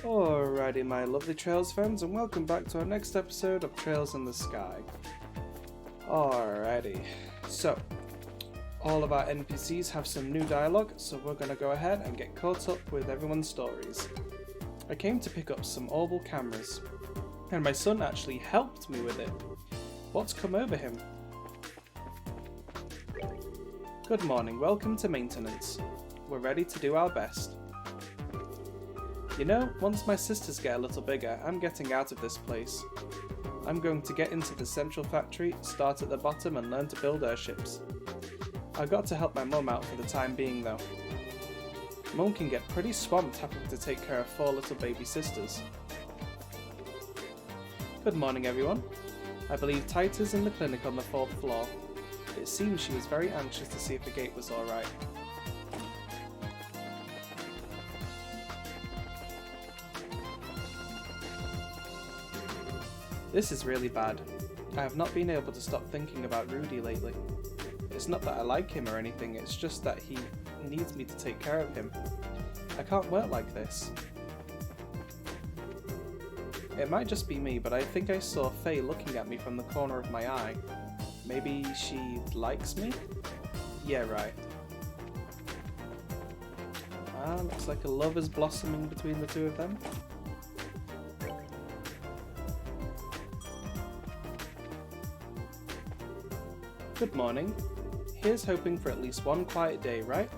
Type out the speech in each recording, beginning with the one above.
Alrighty, my lovely Trails fans, and welcome back to our next episode of Trails in the Sky. Alrighty, so all of our NPCs have some new dialogue, so we're going to go ahead and get caught up with everyone's stories. I came to pick up some orbal cameras, and my son actually helped me with it. What's come over him? Good morning, welcome to maintenance. We're ready to do our best. You know, once my sisters get a little bigger, I'm getting out of this place. I'm going to get into the central factory, start at the bottom and learn to build airships. I've got to help my mum out for the time being though. Mum can get pretty swamped having to take care of 4 little baby sisters. Good morning everyone. I believe Tita's in the clinic on the 4th floor. It seems she was very anxious to see if the gate was alright. This is really bad. I have not been able to stop thinking about Rudy lately. It's not that I like him or anything, it's just that he needs me to take care of him. I can't work like this. It might just be me, but I think I saw Faye looking at me from the corner of my eye. Maybe she likes me? Yeah, right. Looks like a love is blossoming between the two of them. Good morning. Here's hoping for at least one quiet day, right?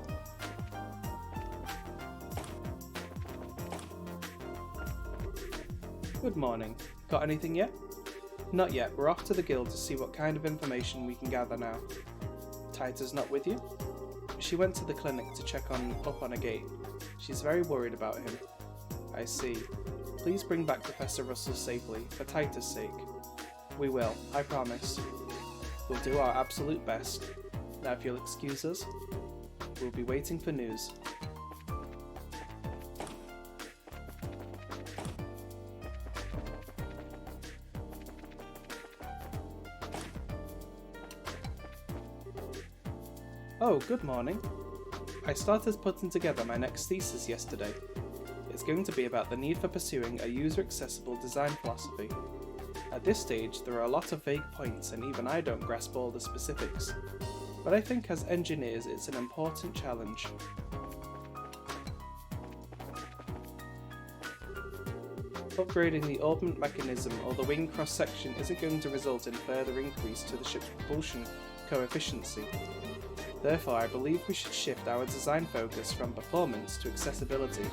Good morning. Got anything yet? Not yet. We're off to the guild to see what kind of information we can gather now. Tita's not with you? She went to the clinic to check up on a gate. She's very worried about him. I see. Please bring back Professor Russell safely, for Tita's sake. We will, I promise. We'll do our absolute best. Now if you'll excuse us, we'll be waiting for news. Oh, good morning. I started putting together my next thesis yesterday. It's going to be about the need for pursuing a user-accessible design philosophy. At this stage, there are a lot of vague points and even I don't grasp all the specifics, but I think as engineers it's an important challenge. Upgrading the orbment mechanism or the wing cross-section isn't going to result in further increase to the ship's propulsion coefficiency. Therefore, I believe we should shift our design focus from performance to accessibility.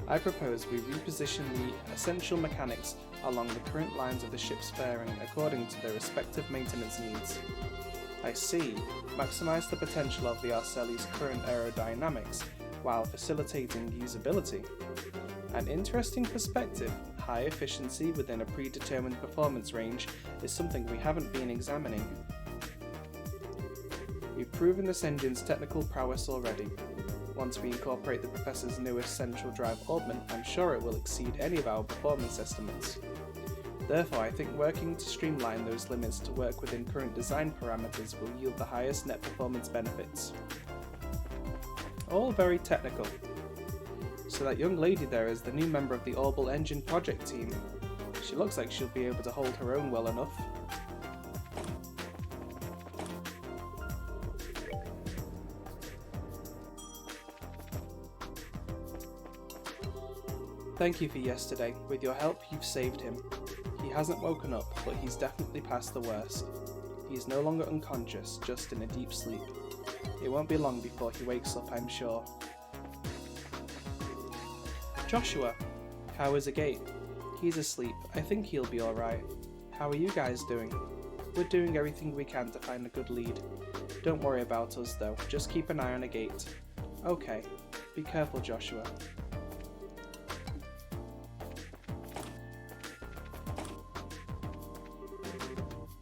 I propose we reposition the essential mechanics along the current lines of the ship's fairing according to their respective maintenance needs. I see. Maximize the potential of the Arceli's current aerodynamics while facilitating usability. An interesting perspective. High efficiency within a predetermined performance range is something we haven't been examining. We've proven this engine's technical prowess already. Once we incorporate the Professor's newest central drive orbment, I'm sure it will exceed any of our performance estimates. Therefore, I think working to streamline those limits to work within current design parameters will yield the highest net performance benefits. All very technical. So that young lady there is the new member of the Orbital Engine project team. She looks like she'll be able to hold her own well enough. Thank you for yesterday. With your help, you've saved him. He hasn't woken up, but he's definitely past the worst. He's no longer unconscious, just in a deep sleep. It won't be long before he wakes up, I'm sure. Joshua, how is the gate? He's asleep. I think he'll be alright. How are you guys doing? We're doing everything we can to find a good lead. Don't worry about us though, just keep an eye on a gate. Okay, be careful Joshua.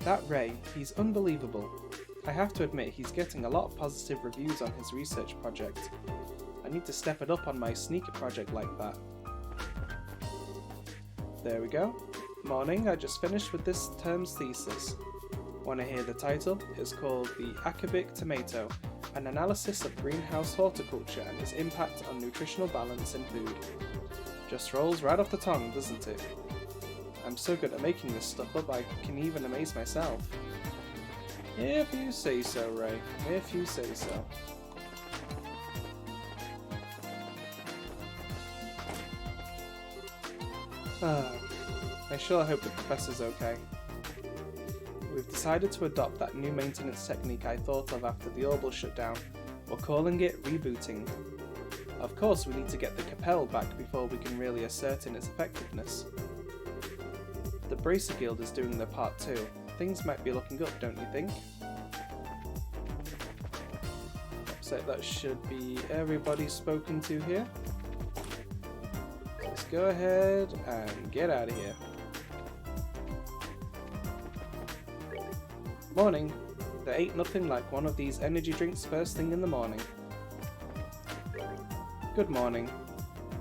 That Ray, he's unbelievable. I have to admit he's getting a lot of positive reviews on his research project. I need to step it up on my sneaker project like that. There we go. Morning, I just finished with this term's thesis. Want to hear the title? It's called The Acabic Tomato, an analysis of greenhouse horticulture and its impact on nutritional balance in food. Just rolls right off the tongue, doesn't it? I'm so good at making this stuff up I can even amaze myself. If you say so, Ray. If you say so. I sure hope the professor's okay. We've decided to adopt that new maintenance technique I thought of after the orbital shutdown. We're calling it rebooting. Of course, we need to get the Capel back before we can really ascertain its effectiveness. The Bracer Guild is doing their part too. Things might be looking up, don't you think? Looks like that should be everybody spoken to here. Let's go ahead and get out of here. Morning. There ain't nothing like one of these energy drinks first thing in the morning. Good morning.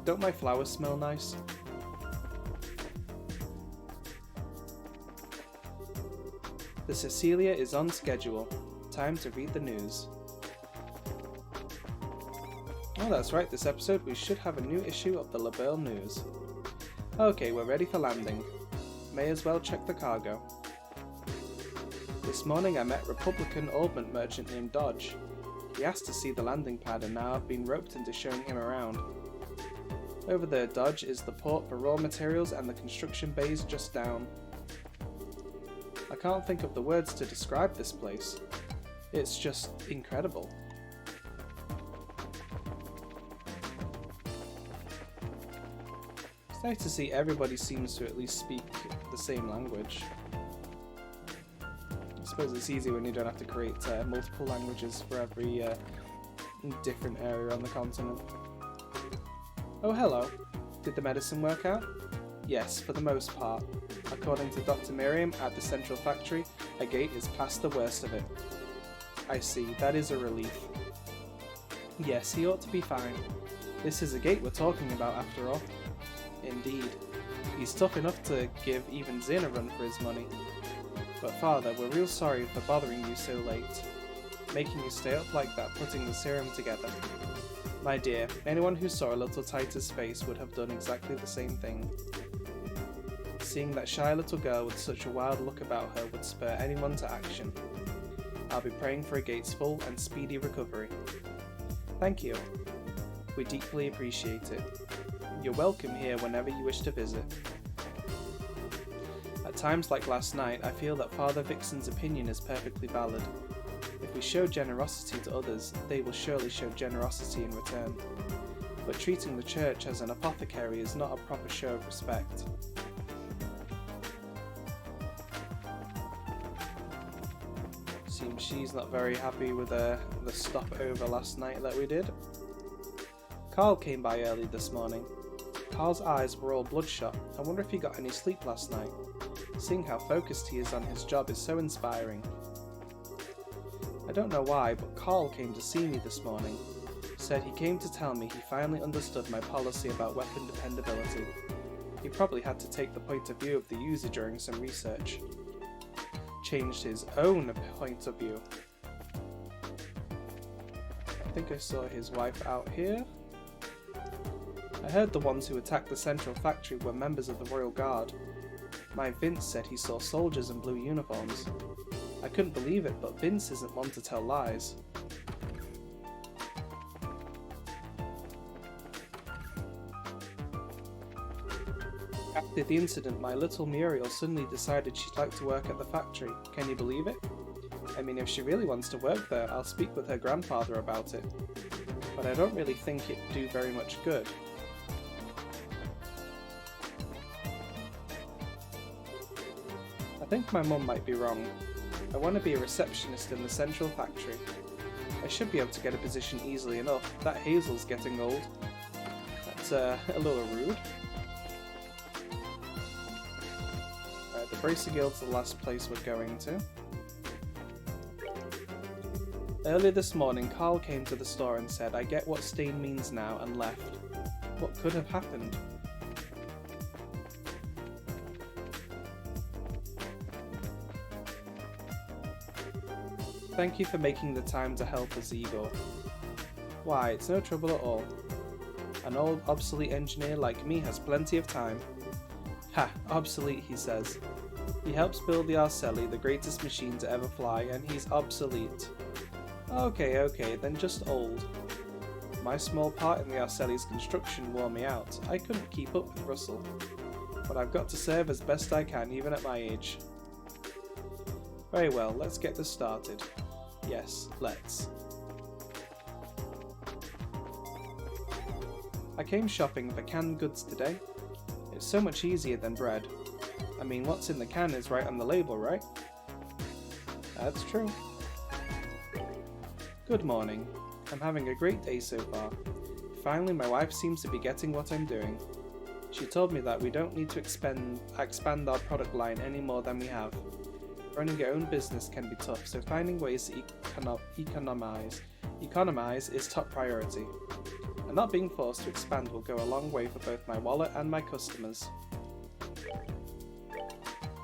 Don't my flowers smell nice? The Cecilia is on schedule. Time to read the news. Oh, that's right, this episode we should have a new issue of the LaBelle News. Okay, we're ready for landing. May as well check the cargo. This morning I met Republican orbment merchant named Dodge. He asked to see the landing pad and now I've been roped into showing him around. Over there, Dodge, is the port for raw materials and the construction bays just down. I can't think of the words to describe this place. It's just incredible. It's nice to see everybody seems to at least speak the same language. I suppose it's easy when you don't have to create multiple languages for every different area on the continent. Oh, hello. Did the medicine work out? Yes, for the most part. According to Dr. Miriam at the central factory, a gate is past the worst of it. I see, that is a relief. Yes, he ought to be fine. This is a gate we're talking about after all. Indeed. He's tough enough to give even Zin a run for his money. But Father, we're real sorry for bothering you so late. Making you stay up like that, putting the serum together. My dear, anyone who saw a little Titus face would have done exactly the same thing. Seeing that shy little girl with such a wild look about her would spur anyone to action. I'll be praying for a Gate's full and speedy recovery. Thank you. We deeply appreciate it. You're welcome here whenever you wish to visit. At times like last night, I feel that Father Vixen's opinion is perfectly valid. If we show generosity to others, they will surely show generosity in return. But treating the church as an apothecary is not a proper show of respect. Seems she's not very happy with the stopover last night that we did. Carl came by early this morning. Carl's eyes were all bloodshot. I wonder if he got any sleep last night. Seeing how focused he is on his job is so inspiring. I don't know why, but Carl came to see me this morning. Said he came to tell me he finally understood my policy about weapon dependability. He probably had to take the point of view of the user during some research. Changed his own point of view. I think I saw his wife out here. I heard the ones who attacked the central factory were members of the Royal Guard. My Vince said he saw soldiers in blue uniforms. I couldn't believe it, but Vince isn't one to tell lies. After the incident, my little Muriel suddenly decided she'd like to work at the factory. Can you believe it? I mean, if she really wants to work there, I'll speak with her grandfather about it. But I don't really think it'd do very much good. I think my mum might be wrong. I want to be a receptionist in the central factory. I should be able to get a position easily enough. That Hazel's getting old. That's a little rude. Right, the Bracer Guild's the last place we're going to. Earlier this morning, Carl came to the store and said, "I get what stain means now," and left. What could have happened? Thank you for making the time to help us, Igor. Why, it's no trouble at all. An old obsolete engineer like me has plenty of time. Ha, obsolete, he says. He helps build the Arcelli, the greatest machine to ever fly, and he's obsolete. Okay, then just old. My small part in the Arcelli's construction wore me out. I couldn't keep up with Russell. But I've got to serve as best I can, even at my age. Very well, let's get this started. Yes, let's. I came shopping for canned goods today. It's so much easier than bread. I mean, what's in the can is right on the label, right? That's true. Good morning. I'm having a great day so far. Finally, my wife seems to be getting what I'm doing. She told me that we don't need to expand our product line any more than we have. Running your own business can be tough, so finding ways to economize is top priority. And not being forced to expand will go a long way for both my wallet and my customers.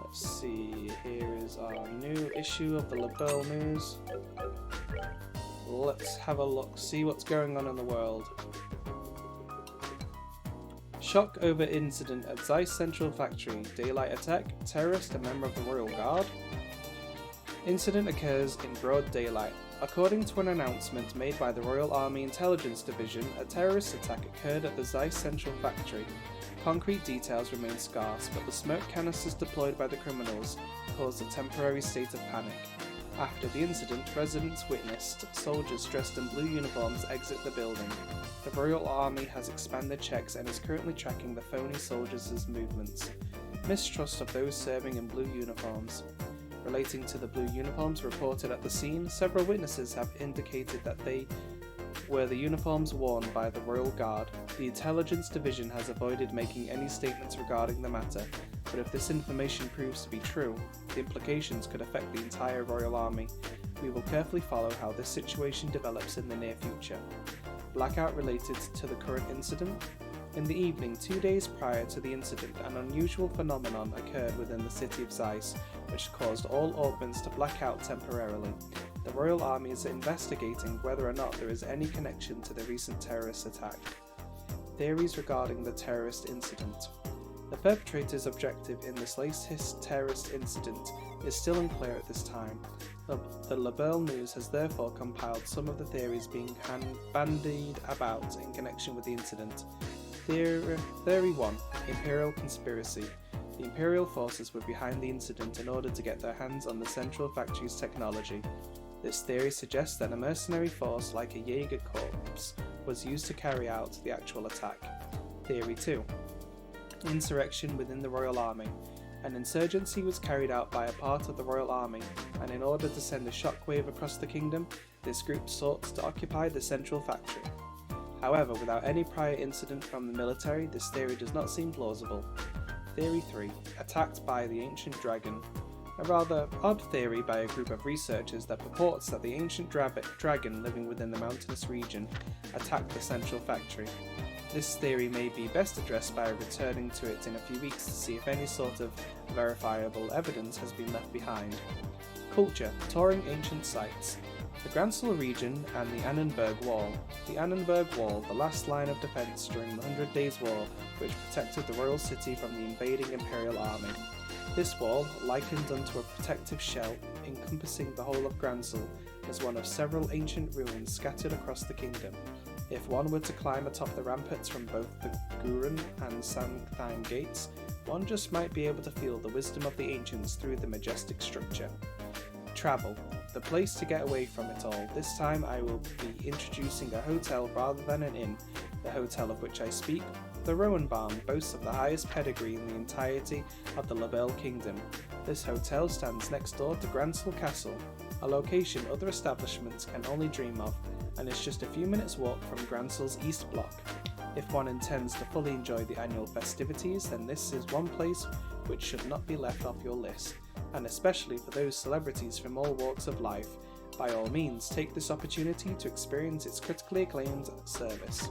Let's see, here is our new issue of the Labelle News. Let's have a look, see what's going on in the world. Shock over incident at Zeiss Central Factory. Daylight attack. Terrorist, a member of the Royal Guard. Incident occurs in broad daylight. According to an announcement made by the Royal Army Intelligence Division, a terrorist attack occurred at the Zeiss Central Factory. Concrete details remain scarce, but the smoke canisters deployed by the criminals caused a temporary state of panic. After the incident, residents witnessed soldiers dressed in blue uniforms exit the building. The Royal Army has expanded checks and is currently tracking the phony soldiers' movements. Mistrust of those serving in blue uniforms. Relating to the blue uniforms reported at the scene, several witnesses have indicated that they were the uniforms worn by the Royal Guard. The Intelligence Division has avoided making any statements regarding the matter, but if this information proves to be true, the implications could affect the entire Royal Army. We will carefully follow how this situation develops in the near future. Blackout related to the current incident? In the evening 2 days prior to the incident, an unusual phenomenon occurred within the city of Zeiss, which caused all orbits to black out temporarily. The Royal Army is investigating whether or not there is any connection to the recent terrorist attack. Theories regarding the terrorist incident. The perpetrator's objective in this latest terrorist incident is still unclear at this time. The Labelle News has therefore compiled some of the theories being bandied about in connection with the incident. Theory 1. Imperial Conspiracy. The Imperial forces were behind the incident in order to get their hands on the Central Factory's technology. This theory suggests that a mercenary force like a Jaeger Corps was used to carry out the actual attack. Theory 2. Insurrection within the Royal Army. An insurgency was carried out by a part of the Royal Army, and in order to send a shockwave across the kingdom, this group sought to occupy the Central Factory. However, without any prior incident from the military, this theory does not seem plausible. Theory 3. Attacked by the Ancient Dragon. A rather odd theory by a group of researchers that purports that the ancient dragon living within the mountainous region attacked the Central Factory. This theory may be best addressed by returning to it in a few weeks to see if any sort of verifiable evidence has been left behind. Culture. Touring ancient sites. The Gransel region and the Annenberg Wall. The Annenberg Wall, the last line of defence during the 100 Days' War, which protected the royal city from the invading Imperial army. This wall, likened unto a protective shell encompassing the whole of Gransel, is one of several ancient ruins scattered across the kingdom. If one were to climb atop the ramparts from both the Guren and Sandheim gates, one just might be able to feel the wisdom of the ancients through the majestic structure. Travel. The place to get away from it all. This time I will be introducing a hotel rather than an inn. The hotel of which I speak, the Rowenbarn, boasts of the highest pedigree in the entirety of the Labelle Kingdom. This hotel stands next door to Gransel Castle, a location other establishments can only dream of, and is just a few minutes walk from Gransel's East Block. If one intends to fully enjoy the annual festivities, then this is one place which should not be left off your list, and especially for those celebrities from all walks of life. By all means, take this opportunity to experience its critically acclaimed service.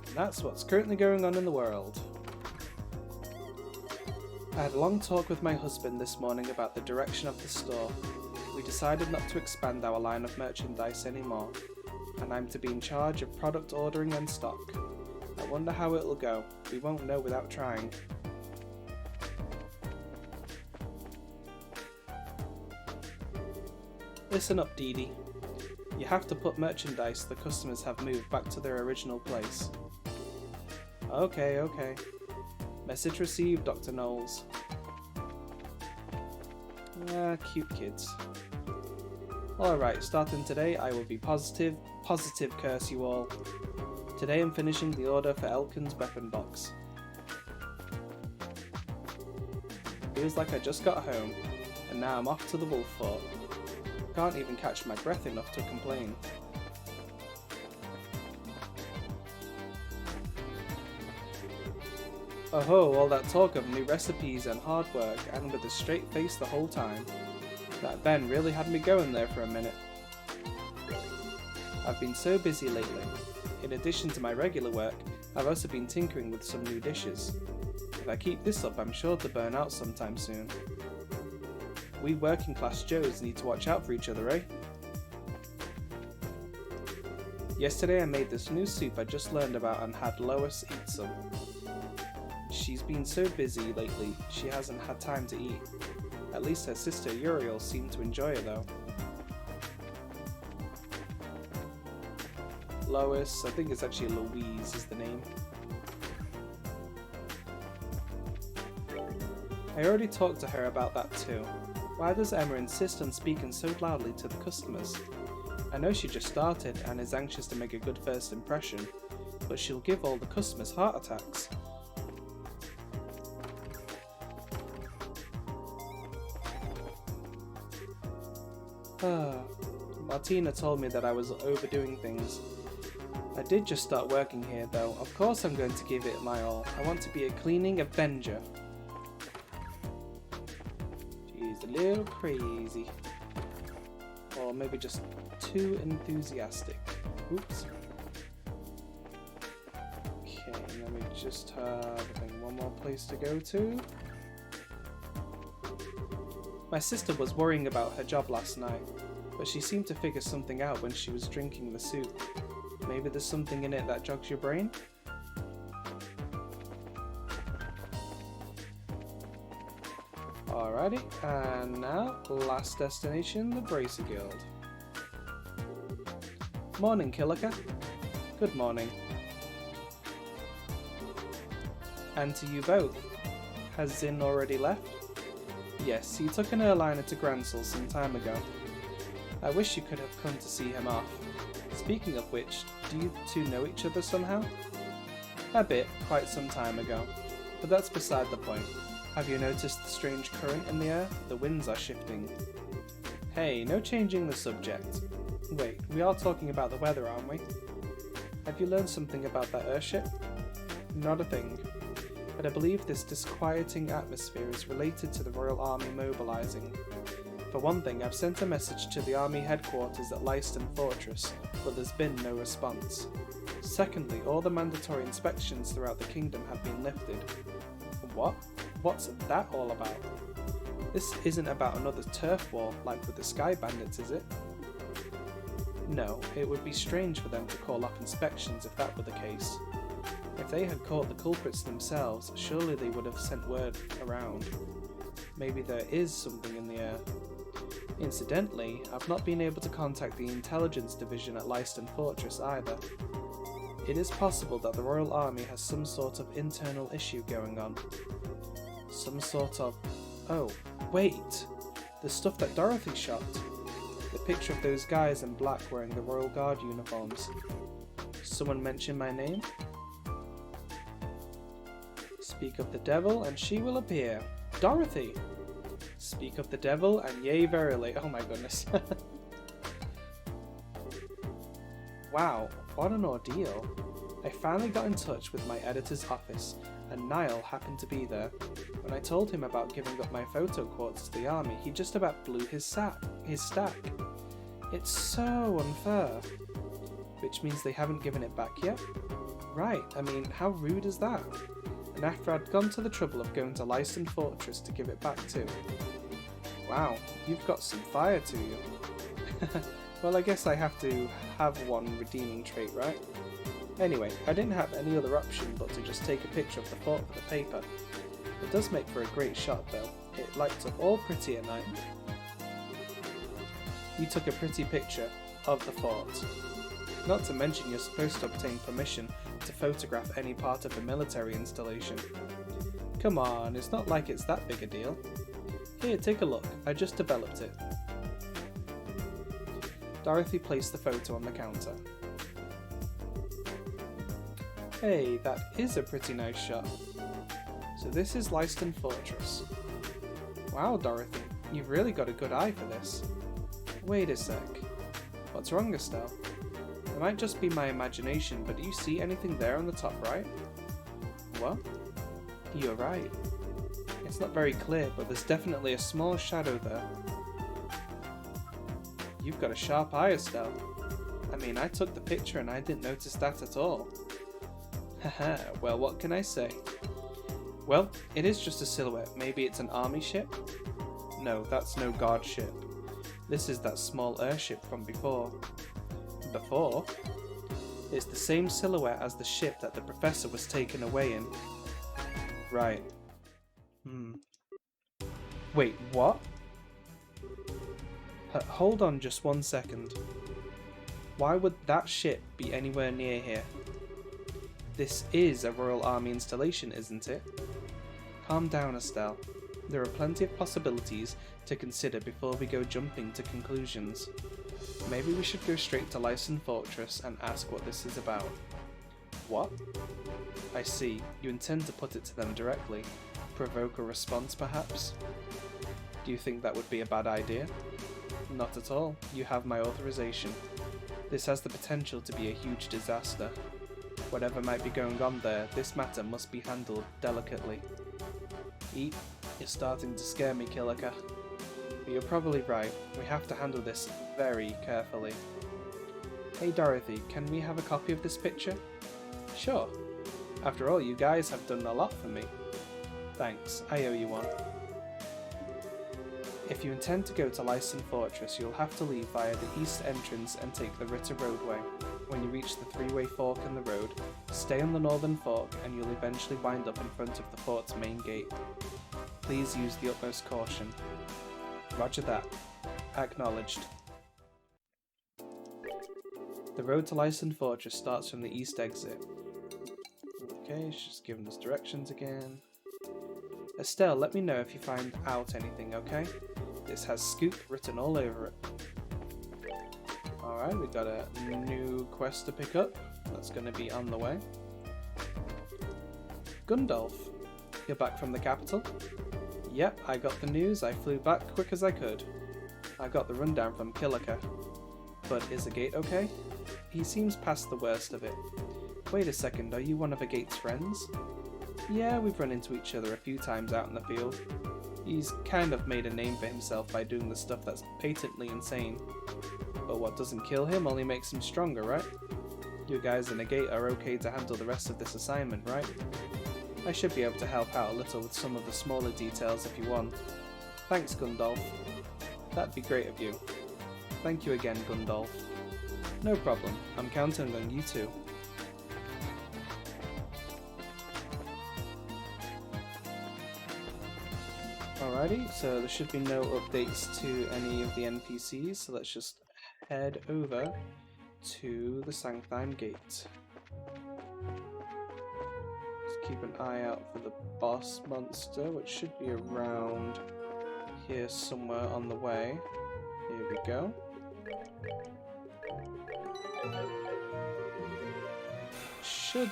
And that's what's currently going on in the world. I had a long talk with my husband this morning about the direction of the store. We decided not to expand our line of merchandise anymore. and I'm to be in charge of product ordering and stock. I wonder how it'll go. We won't know without trying. Listen up, Dee Dee. You have to put merchandise the customers have moved back to their original place. Okay. Message received, Dr. Knowles. Ah, cute kids. Alright, starting today I will be positive, curse you all. Today I'm finishing the order for Elkin's weapon box. Feels like I just got home, and now I'm off to the Wolf Fort. Can't even catch my breath enough to complain. Oh, all that talk of new recipes and hard work, and with a straight face the whole time. That Ben really had me going there for a minute. I've been so busy lately. In addition to my regular work, I've also been tinkering with some new dishes. If I keep this up, I'm sure to burn out sometime soon. We working class Joes need to watch out for each other, eh? Yesterday I made this new soup I just learned about and had Lois eat some. She's been so busy lately, she hasn't had time to eat. At least her sister Uriel seemed to enjoy it though. Lois, I think it's actually Louise is the name. I already talked to her about that too. Why does Emma insist on speaking so loudly to the customers? I know she just started and is anxious to make a good first impression, but she'll give all the customers heart attacks. Martina told me that I was overdoing things. I did just start working here though. Of course I'm going to give it my all. I want to be a cleaning avenger. She's a little crazy. Or maybe just too enthusiastic. Oops. Okay, let me just have one more place to go to. My sister was worrying about her job last night, but she seemed to figure something out when she was drinking the soup. Maybe there's something in it that jogs your brain? Alrighty, and now, last destination, the Bracer Guild. Morning, Killiker. Good morning. And to you both. Has Zinn already left? Yes, he took an airliner to Gransel some time ago. I wish you could have come to see him off. Speaking of which, do you two know each other somehow? A bit, quite some time ago. But that's beside the point. Have you noticed the strange current in the air? The winds are shifting. Hey, no changing the subject. Wait, we are talking about the weather, aren't we? Have you learned something about that airship? Not a thing. But I believe this disquieting atmosphere is related to the Royal Army mobilising. For one thing, I've sent a message to the Army headquarters at Leiston Fortress, but there's been no response. Secondly, all the mandatory inspections throughout the kingdom have been lifted. What? What's that all about? This isn't about another turf war like with the Sky Bandits, is it? No, it would be strange for them to call off inspections if that were the case. If they had caught the culprits themselves, surely they would have sent word around. Maybe there is something in the air. Incidentally, I've not been able to contact the intelligence division at Leiston Fortress either. It is possible that the Royal Army has some sort of internal issue going on. Some sort of... Oh, wait! The stuff that Dorothy shot! The picture of those guys in black wearing the Royal Guard uniforms. Someone mention my name? Speak of the devil and she will appear. Dorothy! Speak of the devil and yea verily. Oh my goodness. Wow, what an ordeal. I finally got in touch with my editor's office, and Niall happened to be there. When I told him about giving up my photo quartz to the army, he just about blew his stack. It's so unfair. Which means they haven't given it back yet? Right, I mean, how rude is that? And after I'd gone to the trouble of going to Leiston Fortress to give it back too. Wow, you've got some fire to you. Well, I guess I have to have one redeeming trait, right? Anyway, I didn't have any other option but to just take a picture of the fort for the paper. It does make for a great shot though. It lights up all pretty at night. You took a pretty picture of the fort. Not to mention you're supposed to obtain permission to photograph any part of a military installation. Come on, it's not like it's that big a deal. Here, take a look. I just developed it. Dorothy placed the photo on the counter. Hey, that is a pretty nice shot. So this is Leiston Fortress. Wow, Dorothy, you've really got a good eye for this. Wait a sec. What's wrong, Estelle? It might just be my imagination, but do you see anything there on the top right? What? You're right. It's not very clear, but there's definitely a small shadow there. You've got a sharp eye, Estelle. I mean, I took the picture and I didn't notice that at all. Haha, well, what can I say? Well, it is just a silhouette. Maybe it's an army ship? No, that's no guard ship. This is that small airship from before. Before? It's the same silhouette as the ship that the professor was taken away in. Right. Wait, what? Hold on just 1 second. Why would that ship be anywhere near here? This is a Royal Army installation, isn't it? Calm down, Estelle. There are plenty of possibilities to consider before we go jumping to conclusions. Maybe we should go straight to Leiston Fortress and ask what this is about. What? I see. You intend to put it to them directly. Provoke a response, perhaps? Do you think that would be a bad idea? Not at all. You have my authorization. This has the potential to be a huge disaster. Whatever might be going on there, this matter must be handled delicately. Eat, you're starting to scare me, Killiker. But you're probably right. We have to handle this very carefully. Hey Dorothy, can we have a copy of this picture? Sure. After all, you guys have done a lot for me. Thanks, I owe you one. If you intend to go to Leiston Fortress, you'll have to leave via the east entrance and take the Ritter roadway. When you reach the three-way fork in the road, stay on the northern fork and you'll eventually wind up in front of the fort's main gate. Please use the utmost caution. Roger that. Acknowledged. The road to Leiston Fortress starts from the east exit. Okay, she's just giving us directions again. Estelle, let me know if you find out anything, okay? This has Scoop written all over it. Alright, we got a new quest to pick up. That's going to be on the way. Gundolf, you're back from the capital? Yep, I got the news. I flew back quick as I could. I got the rundown from Killiker. But is the gate okay? He seems past the worst of it. Wait a second, are you one of the gate's friends? Yeah, we've run into each other a few times out in the field. He's kind of made a name for himself by doing the stuff that's patently insane. But what doesn't kill him only makes him stronger, right? You guys in the gate are okay to handle the rest of this assignment, right? I should be able to help out a little with some of the smaller details if you want. Thanks, Gundolf. That'd be great of you. Thank you again, Gundolf. No problem, I'm counting on you too. Alrighty, so there should be no updates to any of the NPCs, so let's just head over to the Sanctheim Gate. Just keep an eye out for the boss monster, which should be around here somewhere on the way. Here we go. Should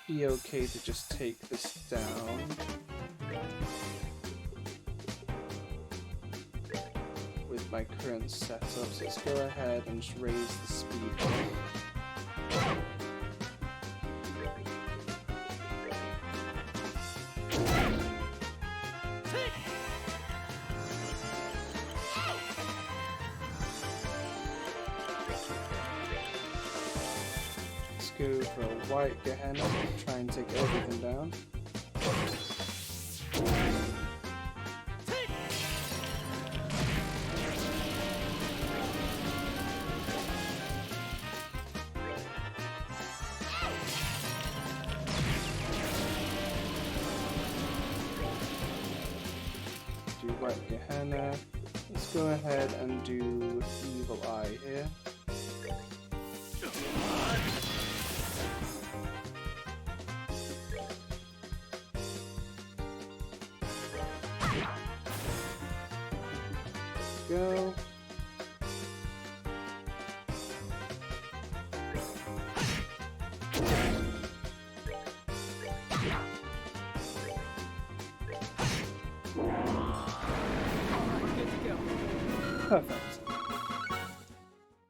be okay to just take this down. With my current setup, so let's go ahead and just raise the speed. Let's go for a white Gehenna, try and take everything down. Right, Gehenna. Let's go ahead and do Evil Eye here. Go. Perfect.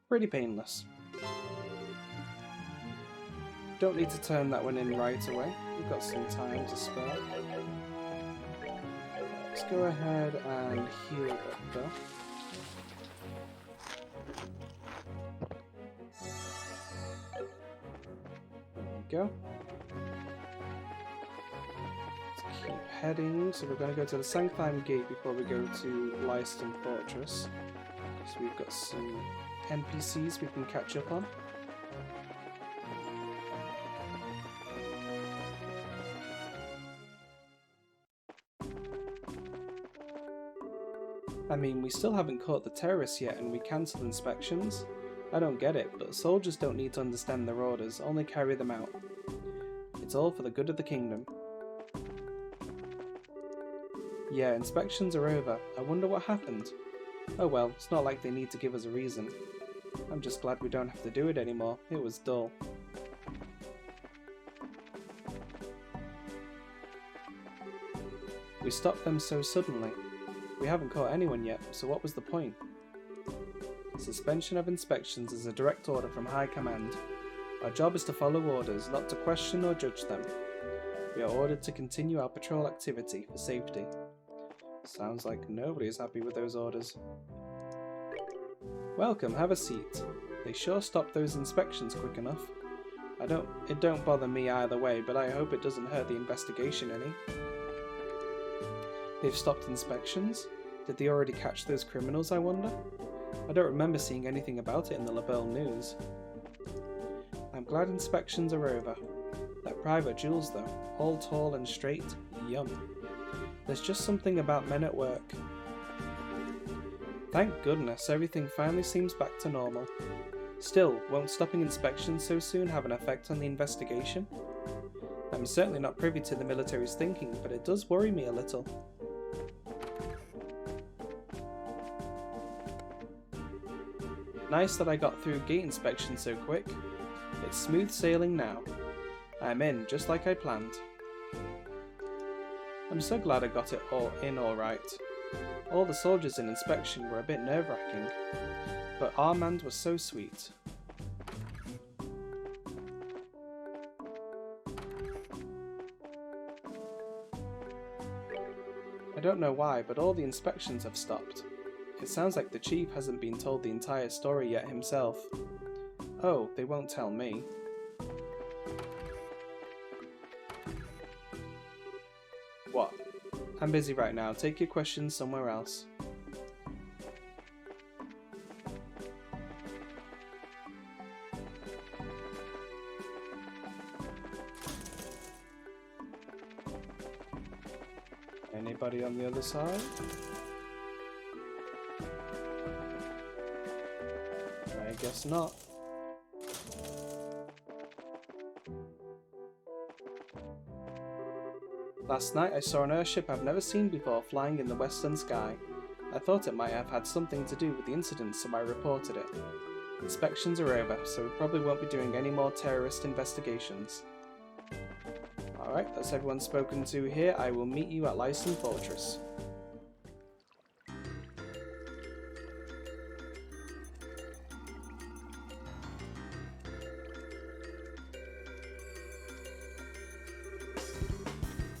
Pretty painless. Don't need to turn that one in right away. We've got some time to spare. Let's go ahead and heal up though. There we go. Let's keep heading. So we're going to go to the Sanctheim Gate before we go to Leiston Fortress. So we've got some NPCs we can catch up on. I mean, we still haven't caught the terrorists yet and we cancelled inspections. I don't get it, but soldiers don't need to understand their orders, only carry them out. It's all for the good of the kingdom. Yeah, inspections are over. I wonder what happened. Oh well, it's not like they need to give us a reason. I'm just glad we don't have to do it anymore. It was dull. We stopped them so suddenly. We haven't caught anyone yet, so what was the point? Suspension of inspections is a direct order from High Command. Our job is to follow orders, not to question or judge them. We are ordered to continue our patrol activity for safety. Sounds like nobody is happy with those orders. Welcome, have a seat. They sure stopped those inspections quick enough. It don't bother me either way, but I hope it doesn't hurt the investigation any. They've stopped inspections? Did they already catch those criminals, I wonder? I don't remember seeing anything about it in the Labelle news. I'm glad inspections are over. They're private jewels though, all tall and straight, yum. There's just something about men at work. Thank goodness, everything finally seems back to normal. Still, won't stopping inspections so soon have an effect on the investigation? I'm certainly not privy to the military's thinking, but it does worry me a little. Nice that I got through gate inspection so quick. It's smooth sailing now. I'm in, just like I planned. I'm so glad I got it all in alright. All the soldiers in inspection were a bit nerve-wracking, but Armand was so sweet. I don't know why, but all the inspections have stopped. It sounds like the chief hasn't been told the entire story yet himself. Oh, they won't tell me. What? I'm busy right now. Take your questions somewhere else. Anybody on the other side? I guess not. Last night I saw an airship I've never seen before flying in the western sky. I thought it might have had something to do with the incident, so I reported it. Inspections are over, so we probably won't be doing any more terrorist investigations. Alright, that's everyone spoken to here. I will meet you at Leiston Fortress.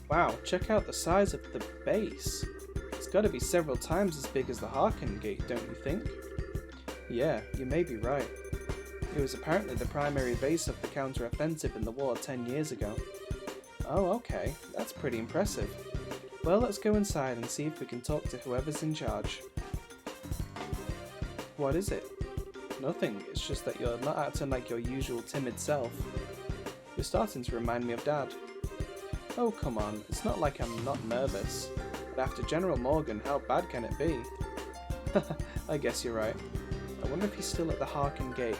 Wow, check out the size of the base. It's got to be several times as big as the Harkin Gate, don't you think? Yeah, you may be right. It was apparently the primary base of the counter-offensive in the war 10 years ago. Oh, okay, that's pretty impressive. Well, let's go inside and see if we can talk to whoever's in charge. What is it? Nothing, it's just that you're not acting like your usual timid self. You're starting to remind me of Dad. Oh, come on, it's not like I'm not nervous. But after General Morgan, how bad can it be? I guess you're right. I wonder if he's still at the Harkin Gate.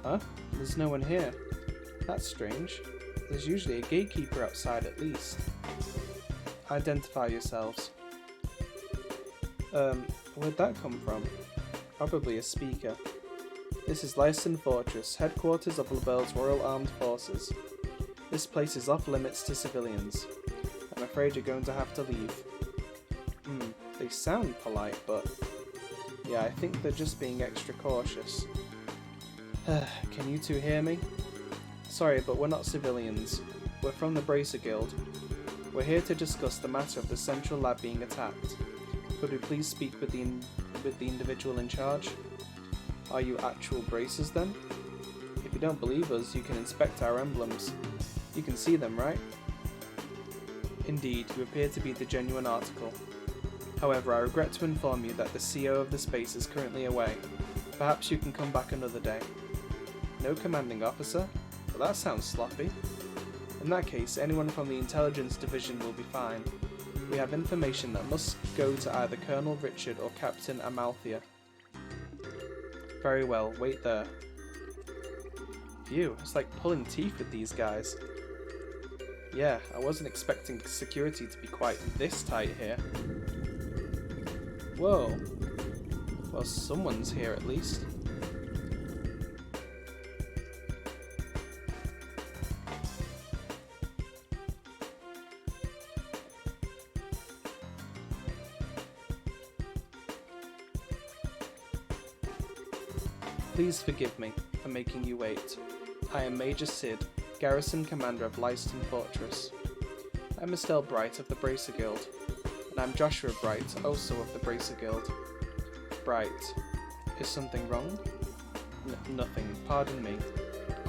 Huh? There's no one here. That's strange. There's usually a gatekeeper outside at least. Identify yourselves. Where'd that come from? Probably a speaker. This is Lyston Fortress, headquarters of LaBelle's Royal Armed Forces. This place is off limits to civilians. I'm afraid you're going to have to leave. They sound polite, but yeah, I think they're just being extra cautious. Can you two hear me? Sorry, but we're not civilians. We're from the Bracer Guild. We're here to discuss the matter of the central lab being attacked. Could we please speak with the individual in charge? Are you actual bracers then? If you don't believe us, you can inspect our emblems. You can see them, right? Indeed, you appear to be the genuine article. However, I regret to inform you that the CO of the space is currently away. Perhaps you can come back another day. No commanding officer? Well, that sounds sloppy. In that case, anyone from the intelligence division will be fine. We have information that must go to either Colonel Richard or Captain Amalthea. Very well, wait there. Phew, it's like pulling teeth with these guys. Yeah, I wasn't expecting security to be quite this tight here. Whoa. Well, someone's here at least. Please forgive me for making you wait. I am Major XSEED, Garrison Commander of Lyston Fortress. I'm Estelle Bright of the Bracer Guild, and I'm Joshua Bright, also of the Bracer Guild. Bright, is something wrong? Nothing, pardon me.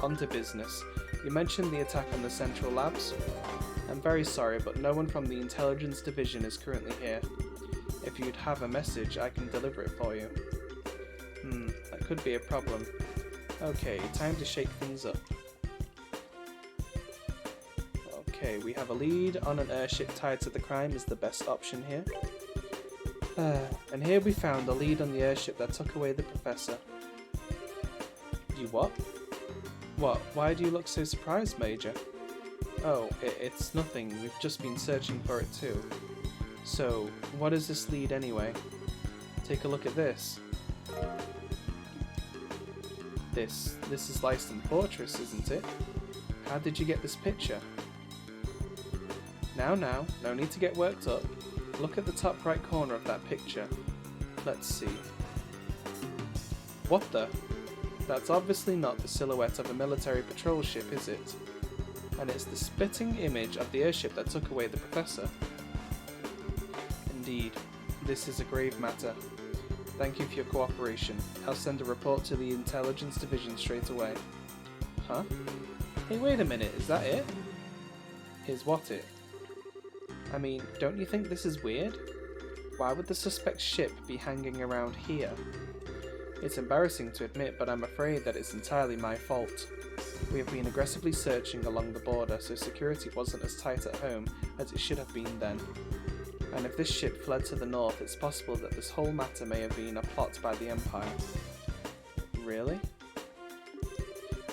On to business. You mentioned the attack on the Central Labs? I'm very sorry, but no one from the Intelligence Division is currently here. If you'd have a message, I can deliver it for you. That could be a problem. Okay, time to shake things up. Okay, we have a lead on an airship tied to the crime is the best option here. And here we found a lead on the airship that took away the professor. You what? What? Why do you look so surprised, Major? Oh, it's nothing. We've just been searching for it too. So, what is this lead anyway? Take a look at this. This is Lyston Fortress, isn't it? How did you get this picture? Now, no need to get worked up. Look at the top right corner of that picture. Let's see. What the? That's obviously not the silhouette of a military patrol ship, is it? And it's the spitting image of the airship that took away the professor. Indeed, this is a grave matter. Thank you for your cooperation. I'll send a report to the Intelligence Division straight away. Huh? Hey, wait a minute, is that it? Is what it? I mean, don't you think this is weird? Why would the suspect's ship be hanging around here? It's embarrassing to admit, but I'm afraid that it's entirely my fault. We have been aggressively searching along the border, so security wasn't as tight at home as it should have been then. And if this ship fled to the north, it's possible that this whole matter may have been a plot by the Empire. Really?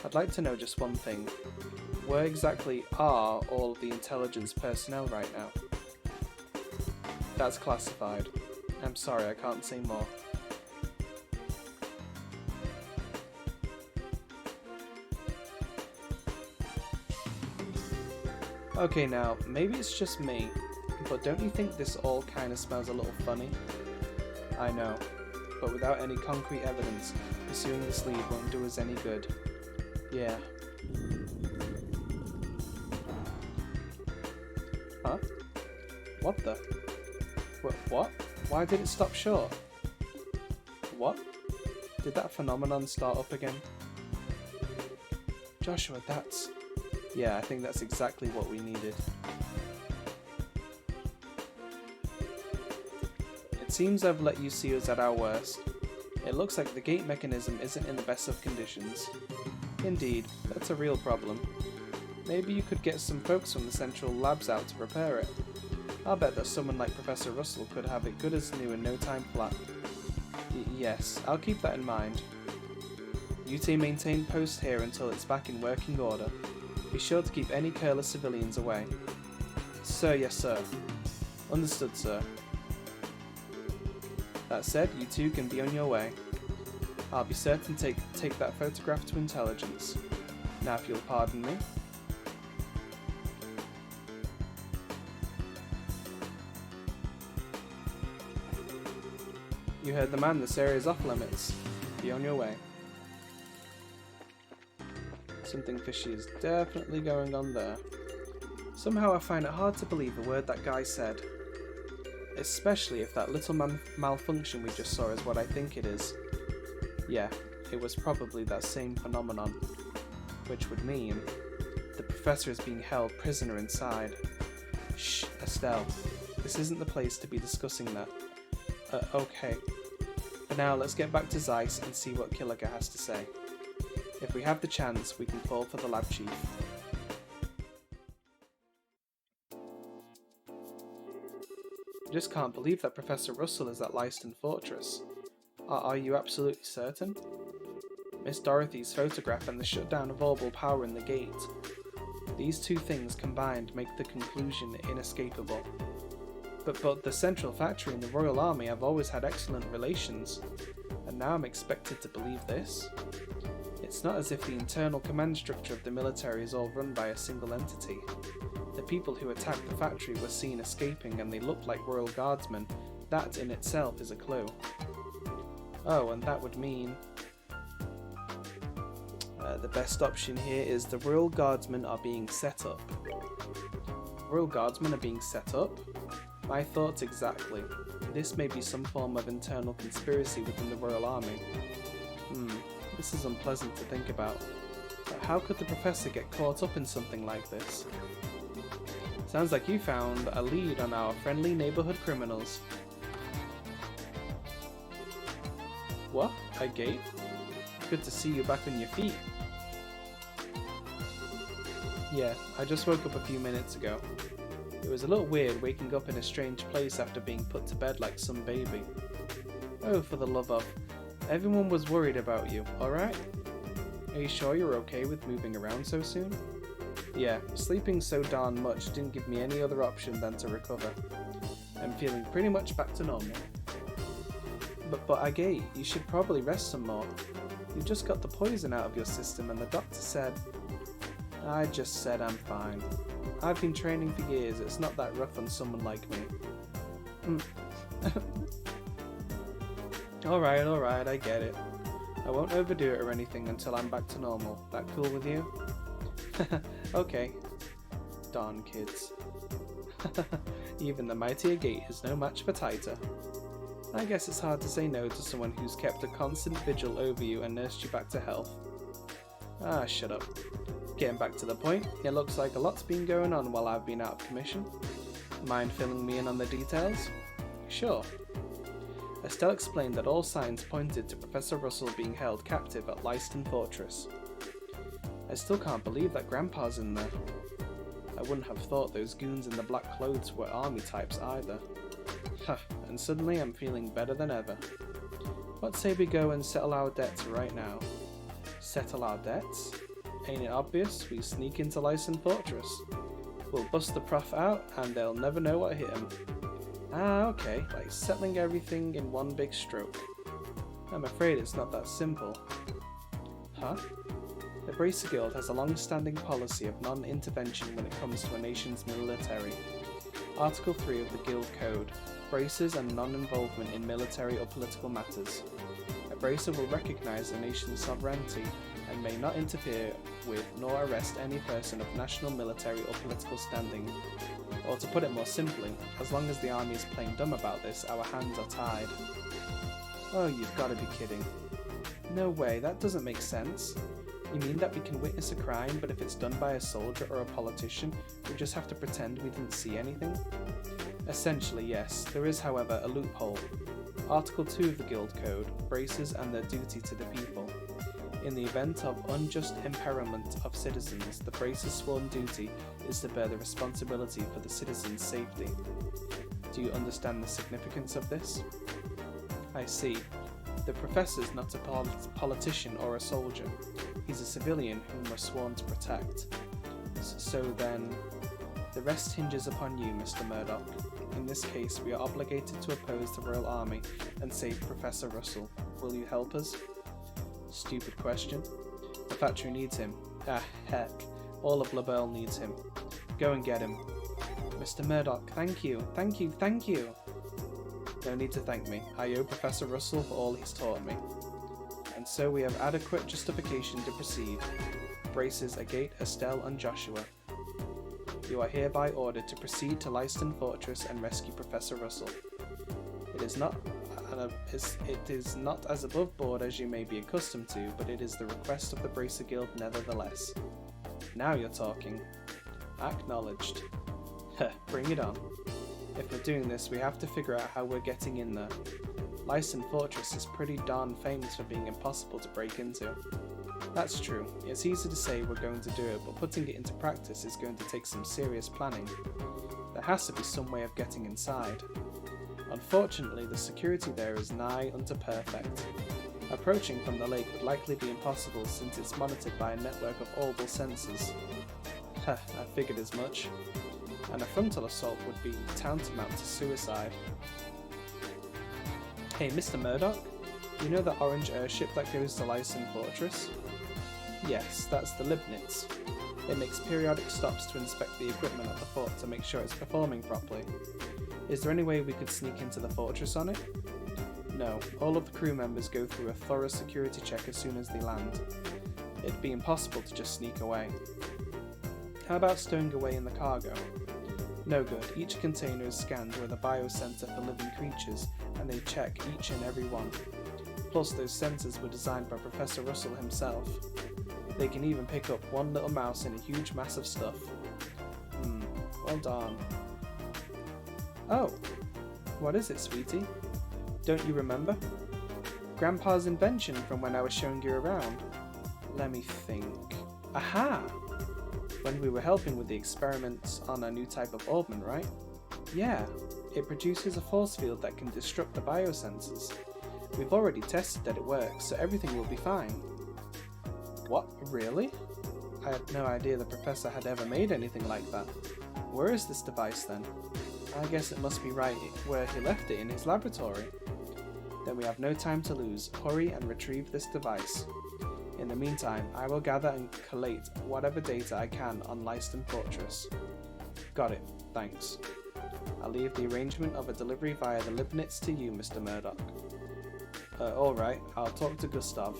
I'd like to know just one thing. Where exactly are all of the intelligence personnel right now? That's classified. I'm sorry, I can't say more. Okay, now, maybe it's just me, but don't you think this all kinda smells a little funny? I know, but without any concrete evidence, pursuing this lead won't do us any good. Yeah. Huh? What the? What? Why did it stop short? What? Did that phenomenon start up again? Joshua, that's... Yeah, I think that's exactly what we needed. It seems I've let you see us at our worst. It looks like the gate mechanism isn't in the best of conditions. Indeed, that's a real problem. Maybe you could get some folks from the central labs out to repair it. I'll bet that someone like Professor Russell could have it good as new in no time flat. Yes, I'll keep that in mind. You two maintain post here until it's back in working order. Be sure to keep any careless civilians away. Sir, yes sir. Understood, sir. That said, you two can be on your way. I'll be certain to take that photograph to intelligence. Now if you'll pardon me. You heard the man, this area is off limits. Be on your way. Something fishy is definitely going on there. Somehow I find it hard to believe a word that guy said. Especially if that little malfunction we just saw is what I think it is. Yeah, it was probably that same phenomenon. Which would mean the professor is being held prisoner inside. Shh, Estelle. This isn't the place to be discussing that. Okay. For now, let's get back to Zeiss and see what Killiger has to say. If we have the chance, we can fall for the lab chief. I just can't believe that Professor Russell is at Leiston Fortress. Are you absolutely certain? Miss Dorothy's photograph and the shutdown of orbital power in the gate. These two things combined make the conclusion inescapable. But the Central Factory and the Royal Army have always had excellent relations, and now I'm expected to believe this? It's not as if the internal command structure of the military is all run by a single entity. The people who attacked the factory were seen escaping and they looked like Royal Guardsmen. That in itself is a clue. Oh, and that would mean... the best option here is the Royal Guardsmen are being set up. Royal Guardsmen are being set up? My thoughts exactly. This may be some form of internal conspiracy within the Royal Army. This is unpleasant to think about. But how could the Professor get caught up in something like this? Sounds like you found a lead on our friendly neighbourhood criminals. What? A gate? Good to see you back on your feet. Yeah, I just woke up a few minutes ago. It was a little weird waking up in a strange place after being put to bed like some baby. Oh, for the love of... Everyone was worried about you, alright? Are you sure you're okay with moving around so soon? Yeah, sleeping so darn much didn't give me any other option than to recover. I'm feeling pretty much back to normal. But Agate, you should probably rest some more. You just got the poison out of your system and the doctor said... I just said I'm fine. I've been training for years, it's not that rough on someone like me. Alright, I get it. I won't overdo it or anything until I'm back to normal. That cool with you? Okay. Darn kids. Even the mighty Agate is no match for Taita. I guess it's hard to say no to someone who's kept a constant vigil over you and nursed you back to health. Ah, shut up. Getting back to the point, it looks like a lot's been going on while I've been out of commission. Mind filling me in on the details? Sure. Estelle explained that all signs pointed to Professor Russell being held captive at Leiston Fortress. I still can't believe that Grandpa's in there. I wouldn't have thought those goons in the black clothes were army types either. And suddenly I'm feeling better than ever. What say we go and settle our debts right now? Settle our debts? Ain't it obvious? We sneak into Leiston Fortress. We'll bust the prof out and they'll never know what hit him. Ah, okay, like settling everything in one big stroke. I'm afraid it's not that simple. Huh? The Bracer Guild has a long-standing policy of non-intervention when it comes to a nation's military. Article 3 of the Guild Code, Bracers and non-involvement in military or political matters. A bracer will recognise a nation's sovereignty and may not interfere with nor arrest any person of national, military or political standing. Or to put it more simply, as long as the army is playing dumb about this, our hands are tied. Oh, you've got to be kidding. No way, that doesn't make sense. You mean that we can witness a crime, but if it's done by a soldier or a politician, we just have to pretend we didn't see anything? Essentially, yes. There is, however, a loophole. Article 2 of the Guild Code, braces and their duty to the people. In the event of unjust imperilment of citizens, the brace's sworn duty is to bear the responsibility for the citizens' safety. Do you understand the significance of this? I see. The professor's not a politician or a soldier. He's a civilian whom we're sworn to protect. So then, the rest hinges upon you, Mr. Murdoch. In this case, we are obligated to oppose the Royal Army and save Professor Russell. Will you help us? Stupid question. The factory needs him. Ah, heck. All of LaBelle needs him. Go and get him. Mr. Murdoch, thank you, thank you, thank you. No need to thank me. I owe Professor Russell for all he's taught me. And so we have adequate justification to proceed. Braces Agate, Estelle, and Joshua. You are hereby ordered to proceed to Leiston Fortress and rescue Professor Russell. It is not as above board as you may be accustomed to, but it is the request of the Bracer Guild nevertheless. Now you're talking. Acknowledged. Heh, bring it on. If we're doing this, we have to figure out how we're getting in there. Leiston Fortress is pretty darn famous for being impossible to break into. That's true. It's easy to say we're going to do it, but putting it into practice is going to take some serious planning. There has to be some way of getting inside. Unfortunately, the security there is nigh unto perfect. Approaching from the lake would likely be impossible since it's monitored by a network of audible sensors. Heh, I figured as much. And a frontal assault would be tantamount to suicide. Hey, Mr. Murdoch? You know the orange airship that goes to Leiston Fortress? Yes, that's the Leibniz. It makes periodic stops to inspect the equipment at the fort to make sure it's performing properly. Is there any way we could sneak into the fortress on it? No, all of the crew members go through a thorough security check as soon as they land. It'd be impossible to just sneak away. How about stowing away in the cargo? No good. Each container is scanned with a biosensor for living creatures, and they check each and every one. Plus, those sensors were designed by Professor Russell himself. They can even pick up one little mouse in a huge mass of stuff. Well done. Oh, what is it, sweetie? Don't you remember? Grandpa's invention from when I was showing you around. Let me think. Aha! When we were helping with the experiments on a new type of orbman, right? Yeah, it produces a force field that can disrupt the biosensors. We've already tested that it works, so everything will be fine. What? Really? I had no idea the professor had ever made anything like that. Where is this device then? I guess it must be right where he left it in his laboratory. Then we have no time to lose. Hurry and retrieve this device. In the meantime, I will gather and collate whatever data I can on Leiston Fortress. Got it, thanks. I'll leave the arrangement of a delivery via the Leibniz to you, Mr. Murdoch. Alright, I'll talk to Gustav.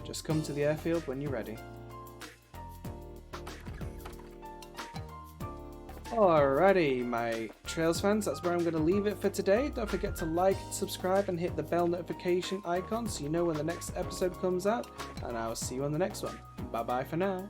Just come to the airfield when you're ready. Alrighty, my Trails fans, that's where I'm going to leave it for today. Don't forget to like, subscribe, and hit the bell notification icon so you know when the next episode comes out. And I'll see you on the next one. Bye bye for now.